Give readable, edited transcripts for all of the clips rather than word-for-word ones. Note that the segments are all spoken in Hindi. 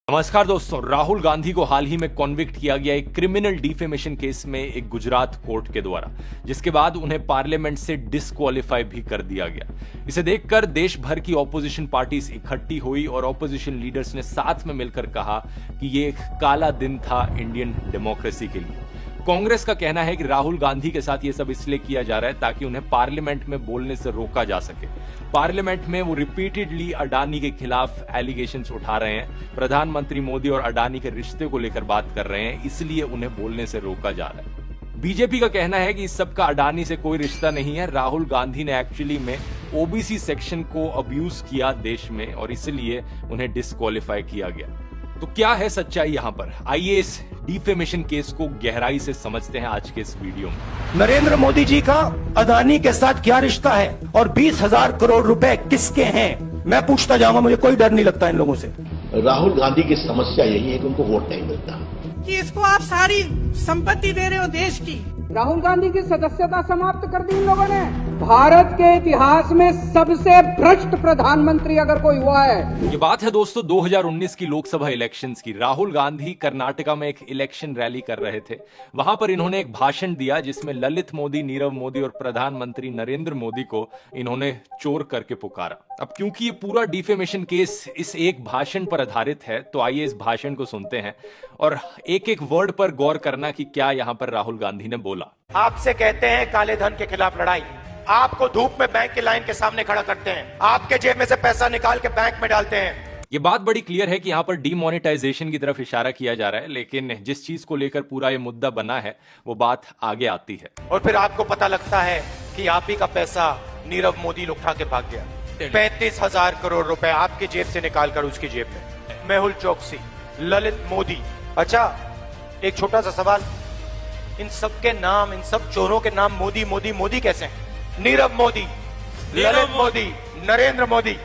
नमस्कार दोस्तों, राहुल गांधी को हाल ही में कॉन्विक्ट किया गया एक क्रिमिनल डिफेमेशन केस में एक गुजरात कोर्ट के द्वारा, जिसके बाद उन्हें पार्लियामेंट से डिस्क्वालीफाई भी कर दिया गया। इसे देखकर देश भर की ऑपोजिशन पार्टीज इकट्ठी हुई और ऑपोजिशन लीडर्स ने साथ में मिलकर कहा कि ये एक काला दिन था इंडियन डेमोक्रेसी के लिए। कांग्रेस का कहना है कि राहुल गांधी के साथ ये सब इसलिए किया जा रहा है ताकि उन्हें पार्लियामेंट में बोलने से रोका जा सके। पार्लियामेंट में वो रिपीटेडली अडानी के खिलाफ एलिगेशंस उठा रहे हैं, प्रधानमंत्री मोदी और अडानी के रिश्ते को लेकर बात कर रहे हैं, इसलिए उन्हें बोलने से रोका जा रहा है। बीजेपी का कहना है कि इस सब का अडानी से कोई रिश्ता नहीं है, राहुल गांधी ने एक्चुअली में ओबीसी सेक्शन को अब्यूज किया देश में और इसलिए उन्हें डिस्क्वालीफाई किया गया। तो क्या है सच्चाई यहां पर? आइए इस डिफेमेशन केस को गहराई से समझते हैं आज के इस वीडियो में। नरेंद्र मोदी जी का अदानी के साथ क्या रिश्ता है और 20,000 करोड़ रुपए किसके हैं? मैं पूछता जाऊंगा, मुझे कोई डर नहीं लगता इन लोगों से। राहुल गांधी की समस्या यही है कि उनको वोट नहीं मिलता, कि इसको आप सारी संपत्ति दे रहे हो देश की। राहुल गांधी की सदस्यता समाप्त कर दी इन लोगों ने। भारत के इतिहास में सबसे भ्रष्ट प्रधानमंत्री अगर कोई हुआ है। ये बात है दोस्तों 2019 की लोकसभा इलेक्शंस की। राहुल गांधी कर्नाटका में एक इलेक्शन रैली कर रहे थे। वहां पर इन्होंने एक भाषण दिया जिसमें ललित मोदी, नीरव मोदी और प्रधानमंत्री नरेंद्र मोदी को इन्होंने चोर करके पुकारा। अब क्योंकि ये पूरा डिफेमेशन केस इस एक भाषण पर आधारित है, तो आइए इस भाषण को सुनते हैं और एक एक वर्ड पर गौर करना कि क्या यहां पर राहुल गांधी ने बोला। आपसे कहते हैं काले धन के खिलाफ लड़ाई, आपको धूप में बैंक की लाइन के सामने खड़ा करते हैं, आपके जेब में से पैसा निकाल के बैंक में डालते हैं। ये बात बड़ी क्लियर है कि यहाँ पर डीमोनेटाइजेशन की तरफ इशारा किया जा रहा है, लेकिन जिस चीज को लेकर पूरा ये मुद्दा बना है वो बात आगे आती है। और फिर आपको पता लगता है कि आप ही का पैसा नीरव मोदी उठा के भाग गया। 35,000 करोड़ रुपए आपकी जेब से निकालकर उसकी जेब में। मेहुल चोकसी, ललित मोदी। अच्छा, एक छोटा सा सवाल, इन सब के नाम, इन सब चोरों के नाम मोदी मोदी मोदी कैसे हैं? नीरव मोदी, ललित मोदी, नरेंद्र मोदी,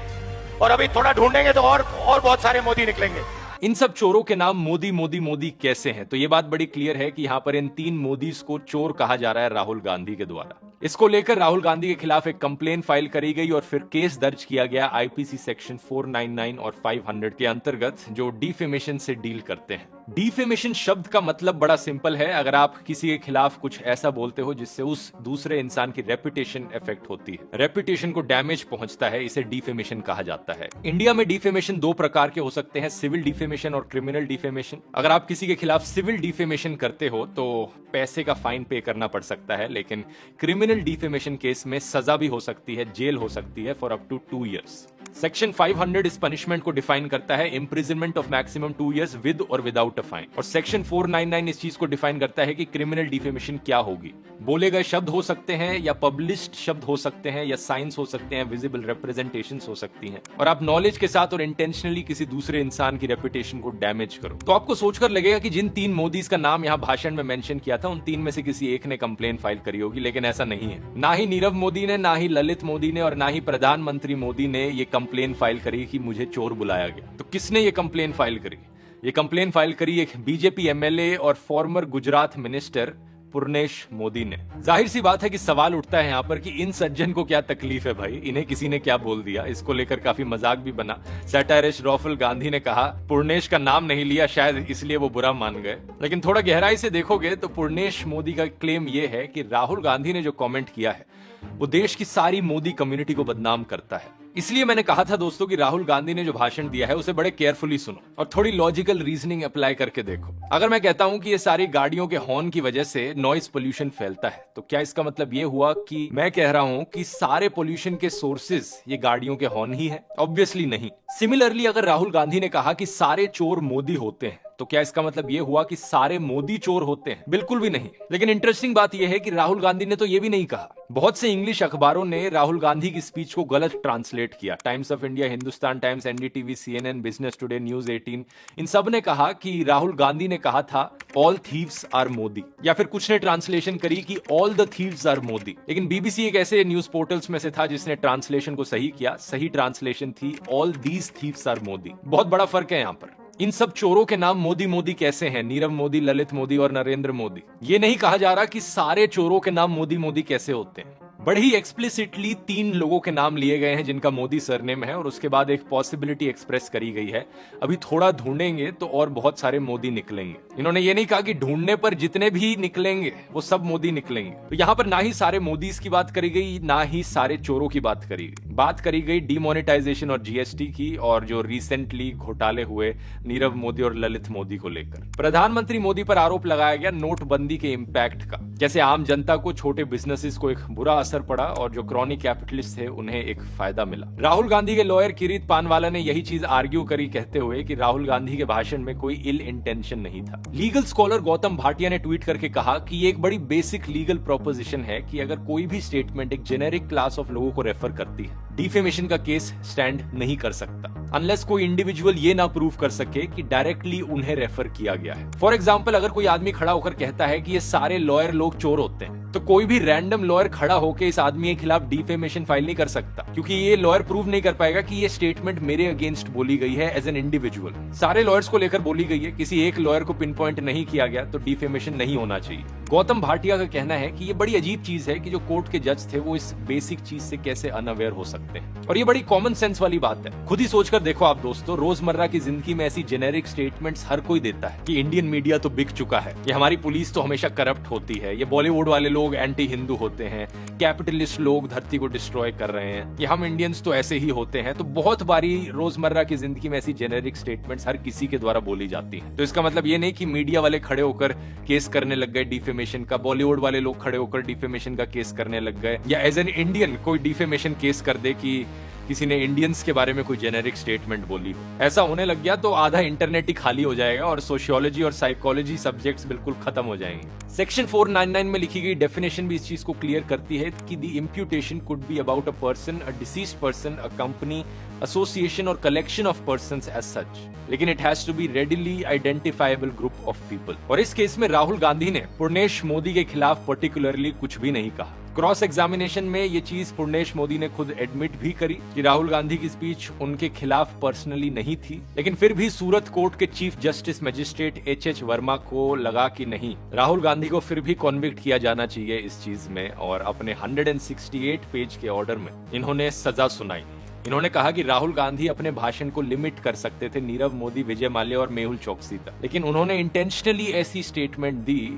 और अभी थोड़ा ढूंढेंगे तो और बहुत सारे मोदी निकलेंगे। इन सब चोरों के नाम मोदी मोदी मोदी कैसे हैं? तो ये बात बड़ी क्लियर है कि यहाँ पर इन 3 मोदीज को चोर कहा जा रहा है राहुल गांधी के द्वारा। इसको लेकर राहुल गांधी के खिलाफ एक कंप्लेन फाइल करी गई और फिर केस दर्ज किया गया आईपीसी सेक्शन 499 और 500 के अंतर्गत, जो डिफेमेशन से डील करते हैं। डिफेमेशन शब्द का मतलब बड़ा सिंपल है, अगर आप किसी के खिलाफ कुछ ऐसा बोलते हो जिससे उस दूसरे इंसान की रेपुटेशन इफेक्ट होती है, रेपुटेशन को डैमेज पहुंचता है, इसे डिफेमेशन कहा जाता है। इंडिया में डिफेमेशन 2 प्रकार के हो सकते हैं, सिविल डिफेमेशन और क्रिमिनल डिफेमेशन। अगर आप किसी के खिलाफ सिविल डिफेमेशन करते हो तो पैसे का फाइन पे करना पड़ सकता है, लेकिन क्रिमिनल डिफेमेशन केस में सजा भी हो सकती है, जेल हो सकती है for up to 2 years. Section 500 इस पनिशमेंट को डिफाइन करता है, imprisonment of maximum 2 years with और विदाउट अ फाइन। और सेक्शन 499 इस चीज को डिफाइन करता है कि क्रिमिनल डिफेमेशन क्या होगी। बोले गए शब्द हो सकते हैं या पब्लिश्ड शब्द हो सकते हैं या साइंस हो सकते हैं, विजिबल रिप्रेजेंटेशंस हो सकती हैं, और आप नॉलेज के साथ और इंटेंशनली किसी दूसरे इंसान की रेपुटेशन को डैमेज करो। तो आपको सोचकर लगेगा कि जिन 3 मोदीज का नाम यहाँ भाषण में मेंशन किया था, उन 3 में से किसी एक ने कंप्लेन फाइल करी होगी, लेकिन ऐसा नहीं है। ना ही नीरव मोदी ने, ना ही ललित मोदी ने और ना ही प्रधानमंत्री मोदी ने ये कंप्लेन फाइल करी कि मुझे चोर बुलाया गया। तो किसने ये कंप्लेन फाइल करी? ये कंप्लेन फाइल करी एक बीजेपी एमएलए और फॉर्मर गुजरात मिनिस्टर पूर्णेश मोदी ने। जाहिर सी बात है कि सवाल उठता है यहाँ पर कि इन सज्जन को क्या तकलीफ है भाई, इन्हें किसी ने क्या बोल दिया? इसको लेकर काफी मजाक भी बना। सैटारिस्ट राहुल गांधी ने कहा पूर्णेश का नाम नहीं लिया, शायद इसलिए वो बुरा मान गए। लेकिन थोड़ा गहराई से देखोगे तो पूर्णेश मोदी का क्लेम ये है कि राहुल गांधी ने जो कमेंट किया है वो देश की सारी मोदी कम्युनिटी को बदनाम करता है। इसलिए मैंने कहा था दोस्तों कि राहुल गांधी ने जो भाषण दिया है उसे बड़े केयरफुली सुनो और थोड़ी लॉजिकल रीजनिंग अप्लाई करके देखो। अगर मैं कहता हूं कि ये सारी गाड़ियों के हॉर्न की वजह से नॉइज पोल्यूशन फैलता है, तो क्या इसका मतलब ये हुआ कि मैं कह रहा हूं कि सारे पोल्यूशन के सोर्सेज ये गाड़ियों के हॉर्न ही है? ऑब्वियसली नहीं। सिमिलरली अगर राहुल गांधी ने कहा कि सारे चोर मोदी होते हैं, तो क्या इसका मतलब ये हुआ कि सारे मोदी चोर होते हैं? बिल्कुल भी नहीं। लेकिन इंटरेस्टिंग बात यह है कि राहुल गांधी ने तो ये भी नहीं कहा। बहुत से इंग्लिश अखबारों ने राहुल गांधी की स्पीच को गलत ट्रांसलेट किया। Times of India, Hindustan times, NDTV, CNN, business today, news 18, इन सब ने कहा कि राहुल गांधी ने कहा था ऑल थीव्स आर मोदी, या फिर कुछ ने ट्रांसलेशन करी कि all the thieves are Modi. लेकिन बीबीसी एक ऐसे न्यूज पोर्टल्स में से था जिसने ट्रांसलेशन को सही किया। सही ट्रांसलेशन थी all these thieves are Modi. बहुत बड़ा फर्क है यहाँ पर। इन सब चोरों के नाम मोदी मोदी कैसे हैं? नीरव मोदी, ललित मोदी और नरेंद्र मोदी। ये नहीं कहा जा रहा कि सारे चोरों के नाम मोदी मोदी कैसे होते हैं। बड़े ही एक्सप्लिसिटली 3 लोगों के नाम लिए गए हैं जिनका मोदी सरनेम है और उसके बाद एक पॉसिबिलिटी एक्सप्रेस करी गई है, अभी थोड़ा ढूंढेंगे तो और बहुत सारे मोदी निकलेंगे। इन्होंने ये नहीं कहा कि ढूंढने पर जितने भी निकलेंगे वो सब मोदी निकलेंगे। तो यहां पर ना ही सारे मोदीज की बात करी गई, ना ही सारे चोरों की बात करी गई। बात करी गई डिमोनेटाइजेशन और जीएसटी की और जो रिसेंटली घोटाले हुए नीरव मोदी और ललित मोदी को लेकर। प्रधानमंत्री मोदी पर आरोप लगाया गया नोटबंदी के इंपैक्ट का, जैसे आम जनता को, छोटे बिजनेसेस को एक बुरा असर पड़ा और जो क्रॉनिक कैपिटलिस्ट थे उन्हें एक फायदा मिला। राहुल गांधी के लॉयर किरीट पानवाला ने यही चीज आर्ग्यू करी, कहते हुए कि राहुल गांधी के भाषण में कोई इल इंटेंशन नहीं था। लीगल स्कॉलर गौतम भाटिया ने ट्वीट करके कहा कि ये एक बड़ी बेसिक लीगल प्रोपोजिशन है कि अगर कोई भी स्टेटमेंट एक जेनेरिक क्लास ऑफ लोगों को रेफर करती है, डिफेमेशन का केस स्टैंड नहीं कर सकता अनलेस कोई इंडिविजुअल ये ना प्रूव कर सके कि डायरेक्टली उन्हें रेफर किया गया है। फॉर एग्जाम्पल, अगर कोई आदमी खड़ा होकर कहता है कि ये सारे लॉयर लोग चोर होते हैं, तो कोई भी रैंडम लॉयर खड़ा होकर इस आदमी के खिलाफ डिफेमेशन फाइल नहीं कर सकता, क्योंकि ये लॉयर प्रूव नहीं कर पाएगा कि ये स्टेटमेंट मेरे अगेंस्ट बोली गई है एज एन इंडिविजुअल। सारे लॉयर्स को लेकर बोली गई है, किसी एक लॉयर को पिन पॉइंट नहीं किया गया, तो डिफेमेशन नहीं होना चाहिए। गौतम भाटिया का कहना है कि ये बड़ी अजीब चीज है कि जो कोर्ट के जज थे वो इस बेसिक चीज से कैसे अनअवेयर हो सकते हैं, और ये बड़ी कॉमन सेंस वाली बात है। खुद ही सोचकर देखो आप दोस्तों, रोजमर्रा की जिंदगी में ऐसी जेनेरिक स्टेटमेंट्स हर कोई देता है कि इंडियन मीडिया तो बिक चुका है, ये हमारी पुलिस तो हमेशा करप्ट होती है, ये बॉलीवुड वाले लोग एंटी हिंदू होते हैं, कैपिटलिस्ट लोग धरती को डिस्ट्रॉय कर रहे हैं, ये हम इंडियंस तो ऐसे ही होते हैं। तो बहुत बारी रोजमर्रा की जिंदगी में ऐसी जेनेरिक स्टेटमेंट्स हर किसी के द्वारा बोली जाती हैं। तो इसका मतलब ये नहीं कि मीडिया वाले खड़े होकर केस करने लग गए डिफेमेशन का, बॉलीवुड वाले लोग खड़े होकर डिफेमेशन का केस करने लग गए, या एज एन इंडियन कोई डिफेमेशन केस कर दे कि किसी ने इंडियंस के बारे में कोई जेनेरिक स्टेटमेंट बोली हो। ऐसा होने लग गया तो आधा इंटरनेट ही खाली हो जाएगा और सोशियोलॉजी और साइकोलॉजी सब्जेक्ट्स बिल्कुल खत्म हो जाएंगे। सेक्शन 499 में लिखी गई डेफिनेशन भी इस चीज को क्लियर करती है कि the imputation could be about a person, a deceased person, a company, association और collection of persons as such, लेकिन it has to be readily identifiable group of people. और इस केस में राहुल गांधी ने पुर्णेश मोदी के खिलाफ पर्टिकुलरली कुछ भी नहीं कहा। क्रॉस एग्जामिनेशन में ये चीज पुर्णेश मोदी ने खुद एडमिट भी करी कि राहुल गांधी की स्पीच उनके खिलाफ पर्सनली नहीं थी, लेकिन फिर भी सूरत कोर्ट के chief justice magistrate H Verma को लगा कि नहीं, राहुल गांधी को फिर भी कॉन्विक्ट किया जाना चाहिए इस चीज में, और अपने 168 पेज के ऑर्डर में इन्होंने सजा सुनाई। इन्होंने कहा कि राहुल गांधी अपने भाषण को लिमिट कर सकते थे नीरव मोदी, विजय माल्या और मेहुल चोकसी तक, लेकिन उन्होंने इंटेंशनली ऐसी स्टेटमेंट दी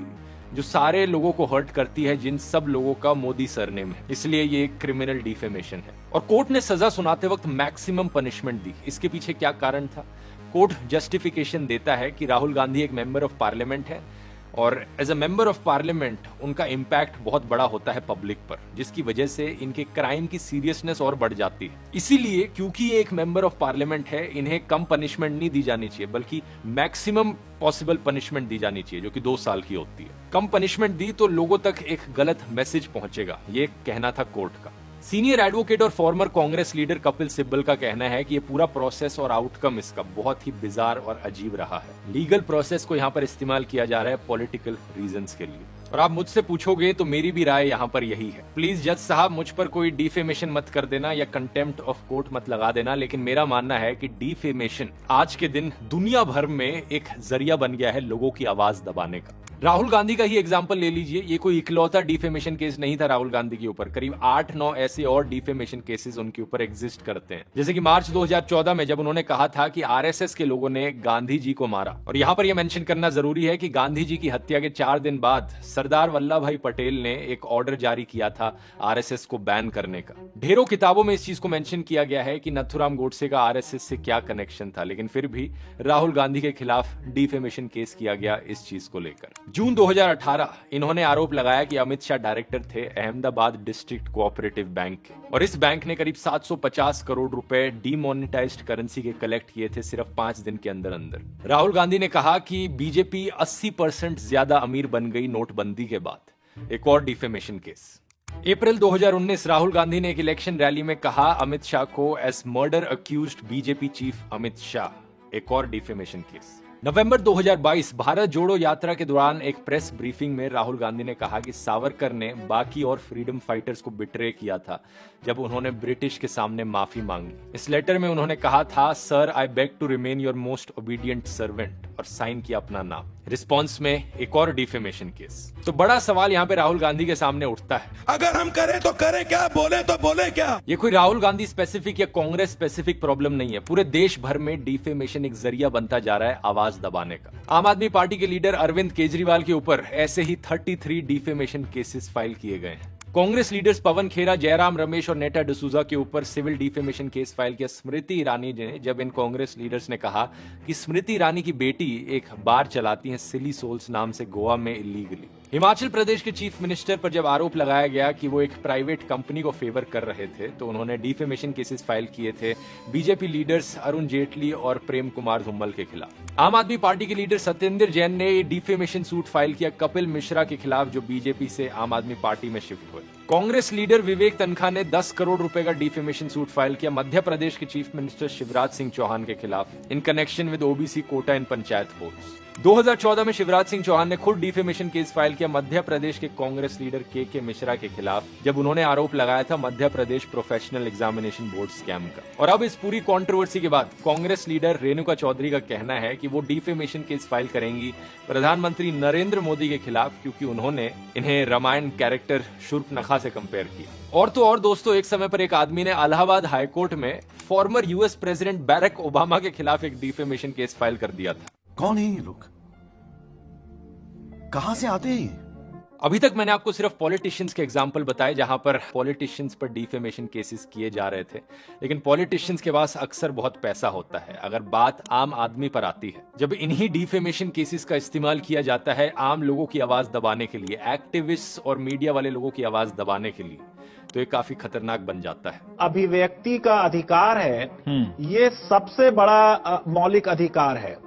जो सारे लोगों को हर्ट करती है, जिन सब लोगों का मोदी सरनेम है, इसलिए ये एक क्रिमिनल डिफेमेशन है। और कोर्ट ने सजा सुनाते वक्त मैक्सिमम पनिशमेंट दी। इसके पीछे क्या कारण था? कोर्ट जस्टिफिकेशन देता है कि राहुल गांधी एक मेंबर ऑफ पार्लियामेंट है और as a member of parliament उनका इम्पैक्ट बहुत बड़ा होता है पब्लिक पर, जिसकी वजह से इनके क्राइम की सीरियसनेस और बढ़ जाती है। इसीलिए क्योंकि ये एक मेंबर ऑफ पार्लियामेंट है, इन्हें कम पनिशमेंट नहीं दी जानी चाहिए, बल्कि मैक्सिमम पॉसिबल पनिशमेंट दी जानी चाहिए, जो कि 2 साल की होती है। कम पनिशमेंट दी तो लोगों तक एक गलत मैसेज पहुंचेगा, ये कहना था कोर्ट का। सीनियर एडवोकेट और फॉर्मर कांग्रेस लीडर कपिल सिब्बल का कहना है कि ये पूरा प्रोसेस और आउटकम इसका बहुत ही बिजार और अजीब रहा है। लीगल प्रोसेस को यहाँ पर इस्तेमाल किया जा रहा है पॉलिटिकल रीजंस के लिए। और आप मुझसे पूछोगे तो मेरी भी राय यहाँ पर यही है। प्लीज जज साहब मुझ पर कोई डिफेमेशन मत कर देना या कंटेम्प्ट ऑफ कोर्ट मत लगा देना, लेकिन मेरा मानना है कि डिफेमेशन आज के दिन दुनिया भर में एक जरिया बन गया है लोगों की आवाज दबाने का। राहुल गांधी का ही एग्जांपल ले लीजिए, ये कोई इकलौता डिफेमेशन केस नहीं था राहुल गांधी के ऊपर, करीब 8-9 ऐसे और डिफेमेशन केसेस उनके ऊपर एग्जिस्ट करते हैं। जैसे कि मार्च 2014 में जब उन्होंने कहा था कि आरएसएस के लोगों ने गांधी जी को मारा, और यहाँ पर यह मेंशन करना जरूरी है कि गांधी जी की हत्या के 4 दिन बाद सरदार वल्लभ भाई पटेल ने एक ऑर्डर जारी किया था आरएसएस को बैन करने का। ढेरों किताबों में इस चीज को मेंशन किया गया है कि नथुराम गोडसे का आरएसएस से क्या कनेक्शन था, लेकिन फिर भी राहुल गांधी के खिलाफ डिफेमेशन केस किया गया इस चीज को लेकर। जून 2018 इन्होंने आरोप लगाया कि अमित शाह डायरेक्टर थे अहमदाबाद डिस्ट्रिक्ट कोऑपरेटिव बैंक के, और इस बैंक ने करीब 750 करोड़ रुपए डीमोनेटाइज्ड करेंसी के कलेक्ट किए थे सिर्फ 5 दिन के अंदर अंदर। राहुल गांधी ने कहा कि बीजेपी 80% ज्यादा अमीर बन गई नोटबंदी के बाद। एक और defamation case. April 2019 Rahul Gandhi ने एक इलेक्शन रैली में कहा अमित शाह को as murder accused BJP chief Amit Shah. एक और डिफेमेशन केस। नवंबर 2022 भारत जोड़ो यात्रा के दौरान एक प्रेस ब्रीफिंग में राहुल गांधी ने कहा कि सावरकर ने बाकी और फ्रीडम फाइटर्स को बिट्रे किया था जब उन्होंने ब्रिटिश के सामने माफी मांगी। इस लेटर में उन्होंने कहा था, sir I beg to remain your most obedient servant, और साइन किया अपना नाम। रिस्पॉन्स में एक और डिफेमेशन केस। तो बड़ा सवाल यहाँ पे राहुल गांधी के सामने उठता है, अगर हम करें तो करें क्या, बोले तो बोले क्या। ये कोई राहुल गांधी स्पेसिफिक या कांग्रेस स्पेसिफिक प्रॉब्लम नहीं है। पूरे देश भर में डिफेमेशन एक जरिया बनता जा रहा है आवाज दबाने का। आम आदमी पार्टी के लीडर अरविंद केजरीवाल के ऊपर ऐसे ही 33 डिफेमेशन केसेस फाइल किए गए हैं। कांग्रेस लीडर्स पवन खेरा, जयराम रमेश और नेटा डिसूजा के ऊपर सिविल डिफेमेशन केस फाइल किया स्मृति ईरानी ने, जब इन कांग्रेस लीडर्स ने कहा कि स्मृति ईरानी की बेटी एक बार चलाती हैं सिली सोल्स नाम से गोवा में इलीगली। हिमाचल प्रदेश के चीफ मिनिस्टर पर जब आरोप लगाया गया कि वो एक प्राइवेट कंपनी को फेवर कर रहे थे, तो उन्होंने डिफेमेशन केसेस फाइल किए थे बीजेपी लीडर्स अरुण जेटली और प्रेम कुमार धूमल के खिलाफ। आम आदमी पार्टी के लीडर सत्येंद्र जैन ने डिफेमेशन सूट फाइल किया कपिल मिश्रा के खिलाफ, जो बीजेपी से आम आदमी पार्टी में शिफ्ट हुए। कांग्रेस लीडर विवेक तनखा ने 10 करोड़ रुपए का डिफेमेशन सूट फाइल किया मध्य प्रदेश के चीफ मिनिस्टर शिवराज सिंह चौहान के खिलाफ in connection with OBC Kota in panchayat boards. 2014 में शिवराज सिंह चौहान ने खुद डिफेमेशन केस फाइल किया मध्य प्रदेश के कांग्रेस लीडर के मिश्रा के खिलाफ, जब उन्होंने आरोप लगाया था Madhya Pradesh professional examination board scam का। और अब इस पूरी कंट्रोवर्सी के बाद कांग्रेस लीडर रेणुका चौधरी का कहना है कि वो डिफेमेशन केस फाइल करेंगी प्रधानमंत्री नरेंद्र मोदी के खिलाफ, क्योंकि उन्होंने इन्हें रामायण कैरेक्टर शूर्पणखा से कंपेयर किया। और तो और दोस्तों, एक समय पर एक आदमी ने इलाहाबाद हाईकोर्ट में former US president Barack Obama के खिलाफ एक डिफेमेशन केस फाइल कर दिया था। कौन है ये लोग, कहां से आते हैं? अभी तक मैंने आपको सिर्फ पॉलिटिशियंस के एग्जाम्पल बताए जहां पर पॉलिटिशियंस पर डिफेमेशन केसेस किए जा रहे थे, लेकिन पॉलिटिशियंस के पास अक्सर बहुत पैसा होता है। अगर बात आम आदमी पर आती है, जब इन्हीं डिफेमेशन केसेस का इस्तेमाल किया जाता है आम लोगों की आवाज दबाने के लिए, एक्टिविस्ट और मीडिया वाले लोगों की आवाज दबाने के लिए, तो ये काफी खतरनाक बन जाता है। अभिव्यक्ति का अधिकार है, ये सबसे बड़ा मौलिक अधिकार है।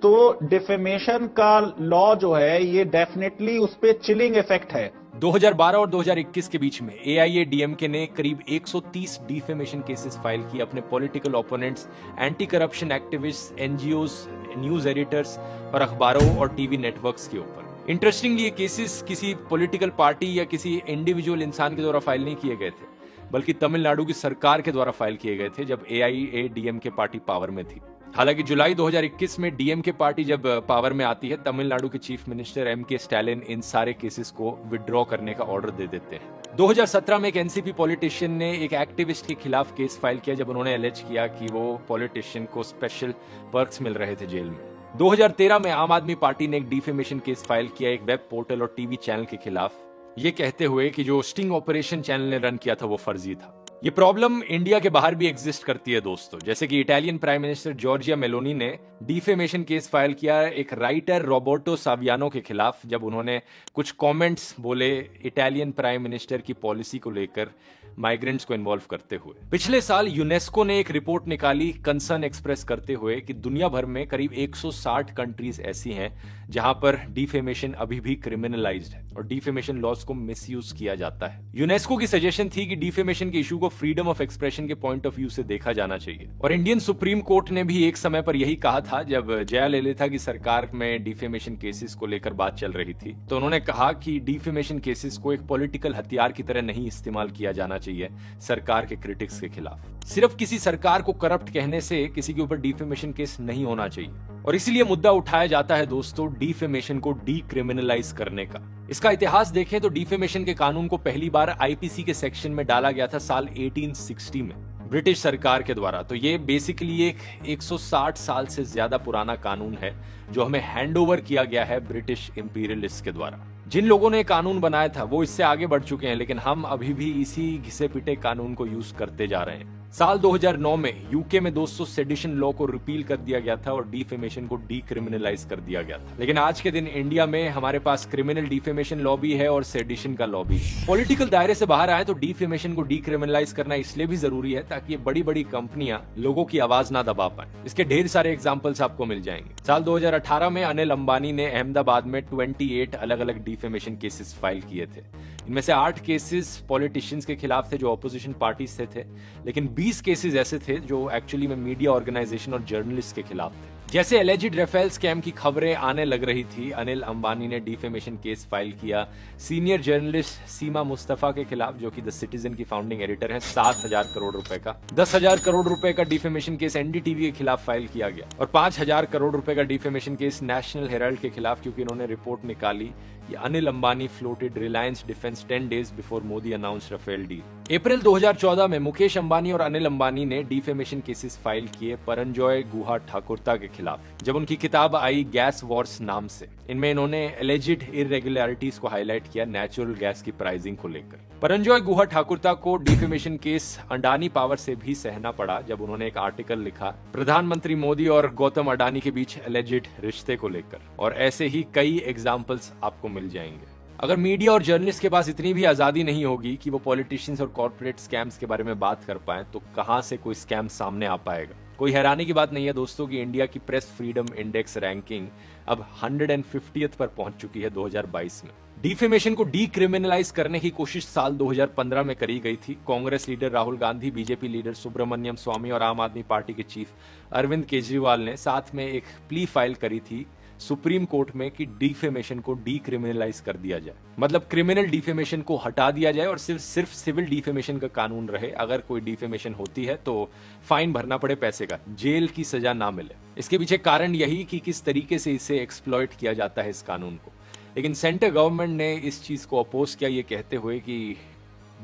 तो डिफेमेशन का लॉ जो है ये डेफिनेटली उस पे चिलिंग इफेक्ट है। 2012 और 2021 के बीच में एआईएडीएमके ने करीब 130 डिफेमेशन केसेस फाइल किए अपने political opponents, anti corruption activist, NGOs, news editors और अखबारों और टीवी नेटवर्क्स के ऊपर। इंटरेस्टिंगली ये केसेस किसी पॉलिटिकल पार्टी या किसी इंडिविजुअल इंसान के द्वारा फाइल नहीं किए गए थे, बल्कि तमिलनाडु की सरकार के द्वारा फाइल किए गए थे जब एआईएडीएमके पार्टी पावर में थी। हालांकि जुलाई 2021 में डीएमके पार्टी जब पावर में आती है, तमिलनाडु के चीफ मिनिस्टर एमके स्टालिन इन सारे केसेस को विड्रॉ करने का ऑर्डर दे देते हैं। 2017 में एक एनसीपी पॉलिटिशियन ने एक एक्टिविस्ट के खिलाफ केस फाइल किया जब उन्होंने एलिज किया कि वो पॉलिटिशियन को स्पेशल पर्क्स मिल रहे थे जेल में। 2013 में आम आदमी पार्टी ने एक डिफेमेशन केस फाइल किया एक वेब पोर्टल और टीवी चैनल के खिलाफ, ये कहते हुए कि जो स्टिंग ऑपरेशन चैनल ने रन किया था वो फर्जी था। ये प्रॉब्लम इंडिया के बाहर भी एग्जिस्ट करती है दोस्तों, जैसे कि Italian prime minister Giorgia Meloni ने डिफेमेशन केस फाइल किया एक राइटर रॉबर्टो सावियानो के खिलाफ, जब उन्होंने कुछ कमेंट्स बोले इटालियन प्राइम मिनिस्टर की पॉलिसी को लेकर माइग्रेंट्स को इन्वॉल्व करते हुए। पिछले साल यूनेस्को ने एक रिपोर्ट निकाली कंसर्न एक्सप्रेस करते हुए कि दुनिया भर में करीब 160 कंट्रीज ऐसी हैं जहां पर डिफेमेशन अभी भी क्रिमिनलाइज्ड है और डिफेमेशन लॉज को मिसयूज किया जाता है। यूनेस्को की सजेशन थी कि डिफेमेशन के इशू को फ्रीडम ऑफ एक्सप्रेशन के पॉइंट ऑफ व्यू से देखा जाना चाहिए, और इंडियन सुप्रीम कोर्ट ने भी एक समय पर यही कहा था जब जयललिता की सरकार में डिफेमेशन केसेस को लेकर बात चल रही थी। तो उन्होंने कहा कि डिफेमेशन केसेस को एक पॉलिटिकल हथियार की तरह नहीं इस्तेमाल किया जाना चाहिए सरकार के क्रिटिक्स के खिलाफ। सिर्फ किसी सरकार को करप्ट कहने से किसी के ऊपर डिफेमेशन केस नहीं होना चाहिए, और इसीलिए मुद्दा उठाया जाता है दोस्तों डिफेमेशन को डीक्रिमिनलाइज करने का। इसका इतिहास देखें तो डिफेमेशन के कानून को पहली बार आईपीसी के सेक्शन में डाला गया था साल 1860 में ब्रिटिश सरकार के द्वारा। तो ये बेसिकली एक 160 साल से ज्यादा पुराना कानून है जो हमें हैंडओवर किया गया है ब्रिटिश इंपीरियलिस्ट के द्वारा। जिन लोगों ने कानून बनाया था वो इससे आगे बढ़ चुके हैं, लेकिन हम अभी भी इसी घिसे पिटे कानून को यूज करते जा रहे हैं। साल 2009 में यूके में दोस्तों सेडिशन लॉ को रिपील कर दिया गया था और डिफेमेशन को डीक्रिमिनलाइज कर दिया गया था। लेकिन आज के दिन इंडिया में हमारे पास क्रिमिनल डिफेमेशन लॉ भी है और सेडिशन का लॉ भी। पॉलिटिकल दायरे से बाहर आए तो डिफेमेशन को डीक्रिमिनलाइज करना इसलिए भी जरूरी है ताकि ये बड़ी बड़ी कंपनियां लोगों की आवाज ना दबा पाए। इसके ढेर सारे एग्जाम्पल्स आपको मिल जाएंगे। साल 2018 में अनिल अंबानी ने अहमदाबाद में 28 अलग अलग डिफेमेशन केसेस फाइल किए थे। इनमें से 8 केसेस पॉलिटिशियंस के खिलाफ थे जो ऑपोजिशन पार्टी से थे, लेकिन 20 केसेस ऐसे थे जो एक्चुअली में मीडिया ऑर्गेनाइजेशन और जर्नलिस्ट के खिलाफ थे। जैसे एलिजिड राफेल स्कैम की खबरें आने लग रही थी, अनिल अंबानी ने डिफेमेशन केस फाइल किया सीनियर जर्नलिस्ट सीमा मुस्तफा के खिलाफ, जो कि द सिटीजन की फाउंडिंग एडिटर है। 7,000 करोड़ रुपए का 10,000 करोड़ रुपए का डिफेमेशन केस एनडीटीवी के खिलाफ फाइल किया गया और 5,000 करोड़ रुपए का डिफेमेशन केस नेशनल हेराल्ड के खिलाफ, क्योंकि इन्होंने रिपोर्ट निकाली कि Anil Ambani floated Reliance defence 10 days before Modi announce Rafale deal. April 2014 में मुकेश अंबानी और अनिल अंबानी ने डिफेमेशन केसेस फाइल किए परंजॉय गुहा ठाकुरता के खिलाफ, जब उनकी किताब आई गैस वॉर्स नाम से। इनमें इन्होंने एलिजिड इरेगुलरिटीज को हाईलाइट किया नेचुरल गैस की प्राइसिंग को लेकर। परंजॉय गुहा ठाकुरता को डिफेमेशन केस अडानी पावर से भी सहना पड़ा, जब उन्होंने एक आर्टिकल लिखा प्रधानमंत्री मोदी और गौतम अडानी के बीच एलिजिड रिश्ते को लेकर, और ऐसे ही कई एग्जाम्पल्स आपको मिल जाएंगे। अगर मीडिया और जर्नलिस्ट के पास इतनी भी आजादी नहीं होगी कि वो पॉलिटिशियंस और कॉर्पोरेट स्कैम्स के बारे में बात कर पाएं, तो कहां से कोई स्कैम सामने आ पाएगा। कोई हैरानी की बात नहीं है दोस्तों कि इंडिया की प्रेस फ्रीडम इंडेक्स रैंकिंग अब 150th पर पहुंच चुकी है 2022 में। डिफेमेशन को डीक्रिमिनलाइज करने की कोशिश साल 2015 में करी गई थी। Congress leader Rahul Gandhi, BJP leader Subramanian Swamy और आम आदमी पार्टी के चीफ अरविंद केजरीवाल ने साथ में एक प्ली फाइल करी थी सुप्रीम कोर्ट में कि डिफेमेशन को डीक्रिमिनलाइज कर दिया जाए, मतलब क्रिमिनल डिफेमेशन को हटा दिया जाए और सिर्फ सिविल डिफेमेशन का कानून रहे। अगर कोई डिफेमेशन होती है तो फाइन भरना पड़े पैसे का, जेल की सजा ना मिले। इसके पीछे कारण यही कि किस तरीके से इसे एक्सप्लॉइट किया जाता है इस कानून को। लेकिन सेंट्रल गवर्नमेंट ने इस चीज को अपोज किया, ये कहते हुए कि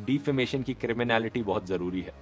डिफेमेशन की क्रिमिनलिटी बहुत जरूरी है,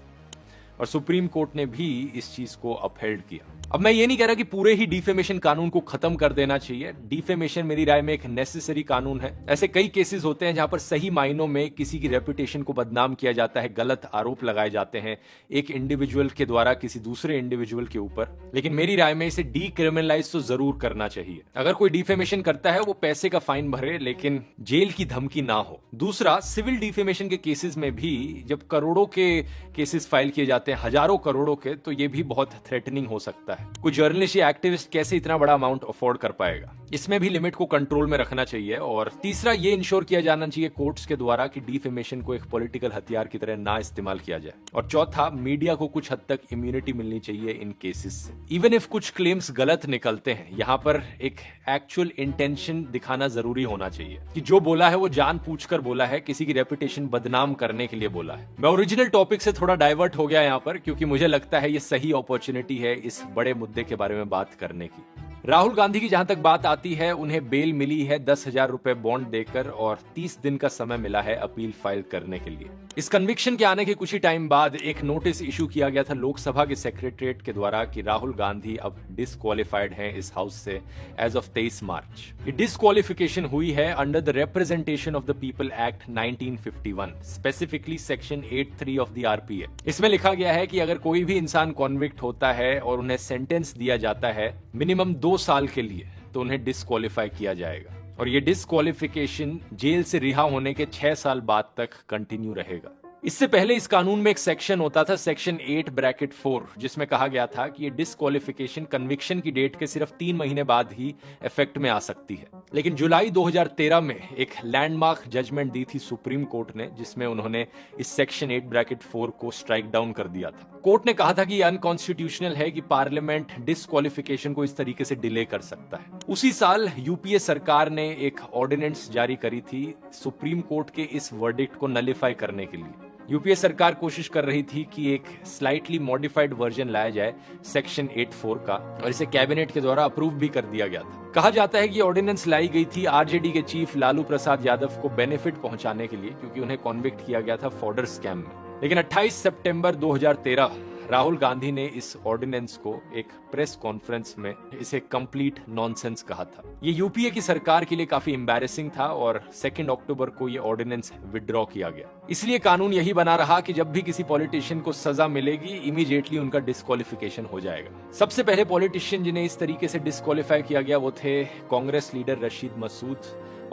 और सुप्रीम कोर्ट ने भी इस चीज को अपहेल्ड किया। अब मैं ये नहीं कह रहा कि पूरे ही डिफेमेशन कानून को खत्म कर देना चाहिए। डिफेमेशन मेरी राय में एक नेसेसरी कानून है। ऐसे कई केसेस होते हैं जहां पर सही मायनों में किसी की रेपुटेशन को बदनाम किया जाता है, गलत आरोप लगाए जाते हैं एक इंडिविजुअल के द्वारा किसी दूसरे इंडिविजुअल के ऊपर, लेकिन मेरी राय में इसे डीक्रिमिनलाइज तो जरूर करना चाहिए। अगर कोई डिफेमेशन करता है वो पैसे का फाइन भरे, लेकिन जेल की धमकी ना हो। दूसरा, सिविल डिफेमेशन के केसेस में भी जब करोड़ों के केसेस फाइल किए जाते हैं, हजारों करोड़ों के, तो ये भी बहुत थ्रेटनिंग हो सकता है। कोई जर्नलिस्ट या एक्टिविस्ट कैसे इतना बड़ा अमाउंट अफोर्ड कर पाएगा। इसमें भी लिमिट को कंट्रोल में रखना चाहिए। और तीसरा, ये इंश्योर किया जाना चाहिए कोर्ट्स के द्वारा कि डिफेमेशन को एक पॉलिटिकल हथियार की तरह ना इस्तेमाल किया जाए। और चौथा, मीडिया को कुछ हद तक इम्यूनिटी मिलनी चाहिए इन केसेस से। इवन इफ कुछ क्लेम्स गलत निकलते हैं, यहाँ पर एक एक्चुअल इंटेंशन दिखाना जरूरी होना चाहिए कि जो बोला है वो जानबूझकर बोला है, किसी की रेपुटेशन बदनाम करने के लिए बोला है। मैं ओरिजिनल टॉपिक से थोड़ा डाइवर्ट हो गया यहाँ पर, क्योंकि मुझे लगता है ये सही अपॉर्चुनिटी है इस बड़े मुद्दे के बारे में बात करने की। राहुल गांधी की जहां तक बात आती है, उन्हें बेल मिली है 10,000 रुपए बॉन्ड देकर, और 30 दिन का समय मिला है अपील फाइल करने के लिए। इस कन्विक्शन के आने के कुछ ही टाइम बाद एक नोटिस इशू किया गया था लोकसभा के सेक्रेटरीट के द्वारा कि राहुल गांधी अब डिसक्वालिफाइड हैं इस हाउस से एज ऑफ 23 मार्च। ये डिसक्वालिफिकेशन हुई है under the representation of the people act 1951, specifically section 83 of the RPA. इसमें लिखा गया है कि अगर कोई भी इंसान कॉन्विक्ट होता है और उन्हें सेंटेंस दिया जाता है मिनिमम 2 साल के लिए, तो उन्हें डिसक्वालीफाई किया जाएगा, और ये डिसक्वालिफिकेशन जेल से रिहा होने के 6 साल बाद तक कंटिन्यू रहेगा। इससे पहले इस कानून में एक सेक्शन होता था, सेक्शन 8(4), जिसमें कहा गया था कि ये डिसक्वालिफिकेशन कन्विक्शन की डेट के सिर्फ 3 महीने बाद ही इफेक्ट में आ सकती है। लेकिन जुलाई 2013 में एक लैंडमार्क जजमेंट दी थी सुप्रीम कोर्ट ने, जिसमें उन्होंने इस सेक्शन 8(4) को स्ट्राइक डाउन कर दिया था। कोर्ट ने कहा था कि यह अनकॉन्स्टिट्यूशनल है कि पार्लियामेंट डिसक्वालिफिकेशन को इस तरीके से डिले कर सकता है। उसी साल यूपीए सरकार ने एक ऑर्डिनेंस जारी करी थी सुप्रीम कोर्ट के इस वर्डिक्ट को नलिफाई करने के लिए। यूपीए सरकार कोशिश कर रही थी कि एक स्लाइटली मॉडिफाइड वर्जन लाया जाए सेक्शन 8(4) का, और इसे कैबिनेट के द्वारा अप्रूव भी कर दिया गया था। कहा जाता है कि ऑर्डिनेंस लाई गई थी आरजेडी के चीफ लालू प्रसाद यादव को बेनिफिट पहुंचाने के लिए, क्योंकि उन्हें कॉन्विक्ट किया गया था फॉर्डर स्कैम में। लेकिन 28 सितंबर 2013 राहुल गांधी ने इस ऑर्डिनेंस को एक प्रेस कॉन्फ्रेंस में इसे कंप्लीट नॉनसेंस कहा था। ये यूपीए की सरकार के लिए काफी एम्बैरेसिंग था, और 2 अक्टूबर को ये ऑर्डिनेंस विड्रॉ किया गया। इसलिए कानून यही बना रहा कि जब भी किसी पॉलिटिशियन को सजा मिलेगी, इमीडिएटली उनका डिस्क्वालिफिकेशन हो जाएगा। सबसे पहले पॉलिटिशियन जिन्हें इस तरीके से डिस्क्वालीफाई किया गया वो थे कांग्रेस लीडर रशीद मसूद,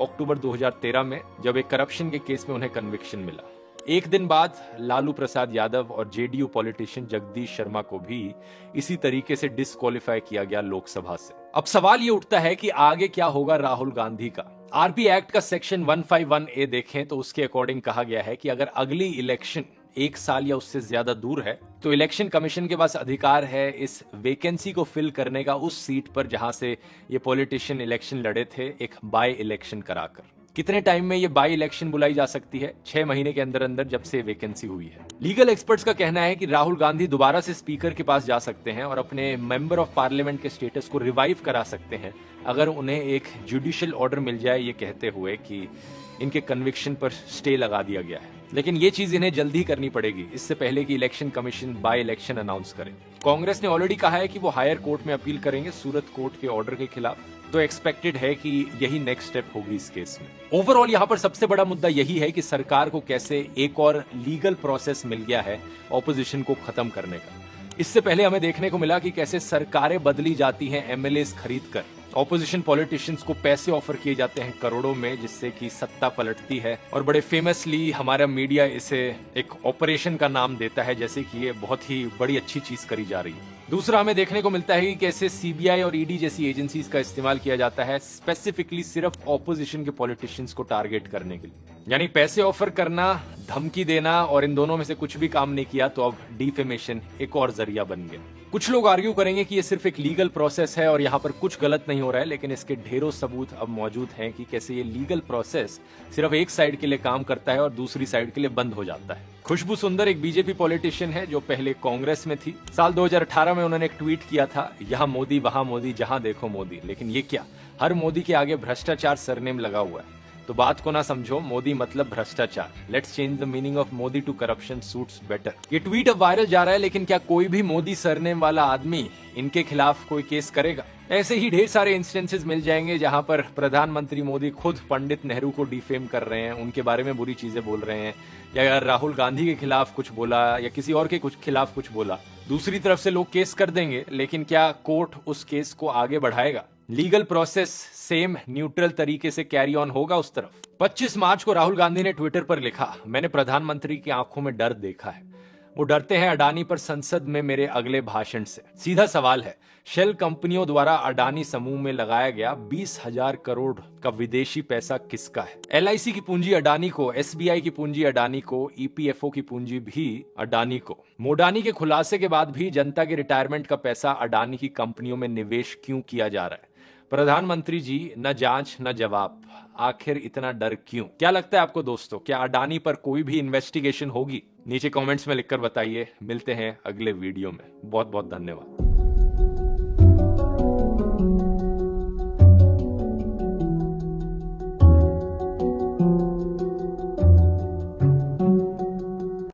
अक्टूबर 2013 में, जब एक करप्शन के केस में उन्हें कन्विक्शन मिला। एक दिन बाद लालू प्रसाद यादव और जेडीयू पॉलिटिशियन जगदीश शर्मा को भी इसी तरीके से डिस्क्वालीफाई किया गया लोकसभा से। अब सवाल ये उठता है कि आगे क्या होगा राहुल गांधी का। आरपी एक्ट का सेक्शन 151A देखें तो उसके अकॉर्डिंग कहा गया है कि अगर अगली इलेक्शन 1 साल या उससे ज्यादा दूर है तो इलेक्शन कमीशन के पास अधिकार है इस वैकेंसी को फिल करने का उस सीट पर जहां से ये पॉलिटिशियन इलेक्शन लड़े थे, एक बाय इलेक्शन कराकर। कितने टाइम में ये बाय इलेक्शन बुलाई जा सकती है? 6 महीने के अंदर अंदर जब से वैकेंसी हुई है। लीगल एक्सपर्ट्स का कहना है कि राहुल गांधी दोबारा से स्पीकर के पास जा सकते हैं और अपने मेंबर ऑफ पार्लियामेंट के स्टेटस को रिवाइव करा सकते हैं अगर उन्हें एक जुडिशियल ऑर्डर मिल जाए, ये कहते हुए कि इनके कन्विक्शन पर स्टे लगा दिया गया है। लेकिन ये चीज इन्हें जल्दी करनी पड़ेगी, इससे पहले कि election commission by election announce करे। कांग्रेस ने ऑलरेडी कहा है कि वो हायर कोर्ट में अपील करेंगे सूरत कोर्ट के ऑर्डर के खिलाफ, तो एक्सपेक्टेड है कि यही नेक्स्ट स्टेप होगी इस केस में। ओवरऑल यहाँ पर सबसे बड़ा मुद्दा यही है कि सरकार को कैसे एक और लीगल प्रोसेस मिल गया है ऑपोजिशन को खत्म करने का। इससे पहले हमें देखने को मिला कि कैसे सरकारें बदली जाती हैं एमएलएस खरीदकर। ऑपोजिशन पॉलिटिशियंस को पैसे ऑफर किए जाते हैं करोड़ों में, जिससे कि सत्ता पलटती है और बड़े फेमसली हमारा मीडिया इसे एक ऑपरेशन का नाम देता है, जैसे कि ये बहुत ही बड़ी अच्छी चीज करी जा रही है। दूसरा हमें देखने को मिलता है कि कैसे सीबीआई और ईडी जैसी एजेंसीज का इस्तेमाल किया जाता है स्पेसिफिकली सिर्फ ऑपोजिशन के पॉलिटिशियंस को टारगेट करने के लिए। यानी पैसे ऑफर करना, धमकी देना, और इन दोनों में से कुछ भी काम नहीं किया तो अब डिफेमेशन एक और जरिया बन गया। कुछ लोग आर्ग्यू करेंगे कि ये सिर्फ एक लीगल प्रोसेस है और यहाँ पर कुछ गलत नहीं हो रहा है, लेकिन इसके ढेरों सबूत अब मौजूद हैं कि कैसे ये लीगल प्रोसेस सिर्फ एक साइड के लिए काम करता है और दूसरी साइड के लिए बंद हो जाता है। खुशबू सुंदर एक बीजेपी पॉलिटिशियन है जो पहले कांग्रेस में थी। साल 2018 में उन्होंने एक ट्वीट किया था, यहाँ मोदी वहां मोदी, जहां देखो मोदी। लेकिन ये क्या, हर मोदी के आगे भ्रष्टाचार सरनेम लगा हुआ है। तो बात को ना समझो, मोदी मतलब भ्रष्टाचार। Let's change the meaning of Modi to corruption suits better. ये ट्वीट अब वायरल जा रहा है, लेकिन क्या कोई भी मोदी सरनेम वाला आदमी इनके खिलाफ कोई केस करेगा? ऐसे ही ढेर सारे इंस्टेंसेस मिल जाएंगे जहां पर प्रधानमंत्री मोदी खुद पंडित नेहरू को डिफेम कर रहे हैं, उनके बारे में बुरी चीजें बोल रहे हैं, या राहुल गांधी के खिलाफ कुछ बोला या किसी और के खिलाफ कुछ बोला। दूसरी तरफ से लोग केस कर देंगे, लेकिन क्या कोर्ट उस केस को आगे बढ़ाएगा? लीगल प्रोसेस सेम न्यूट्रल तरीके से कैरी ऑन होगा उस तरफ? 25 मार्च को राहुल गांधी ने ट्विटर पर लिखा, मैंने प्रधानमंत्री की आंखों में डर देखा है, वो डरते हैं अडानी पर संसद में मेरे अगले भाषण से। सीधा सवाल है, शेल कंपनियों द्वारा अडानी समूह में लगाया गया 20,000 करोड़ का विदेशी पैसा किसका है? एलआईसी की पूंजी अडानी को, एसबीआई की पूंजी अडानी को, ईपीएफओ की पूंजी भी अडानी को। मोडानी के खुलासे के बाद भी जनता के रिटायरमेंट का पैसा अडानी की कंपनियों में निवेश क्यों किया जा रहा है? प्रधानमंत्री जी, न जांच न जवाब, आखिर इतना डर क्यों? क्या लगता है आपको दोस्तों, क्या अडानी पर कोई भी इन्वेस्टिगेशन होगी? नीचे कमेंट्स में लिखकर बताइए। मिलते हैं अगले वीडियो में। बहुत बहुत धन्यवाद।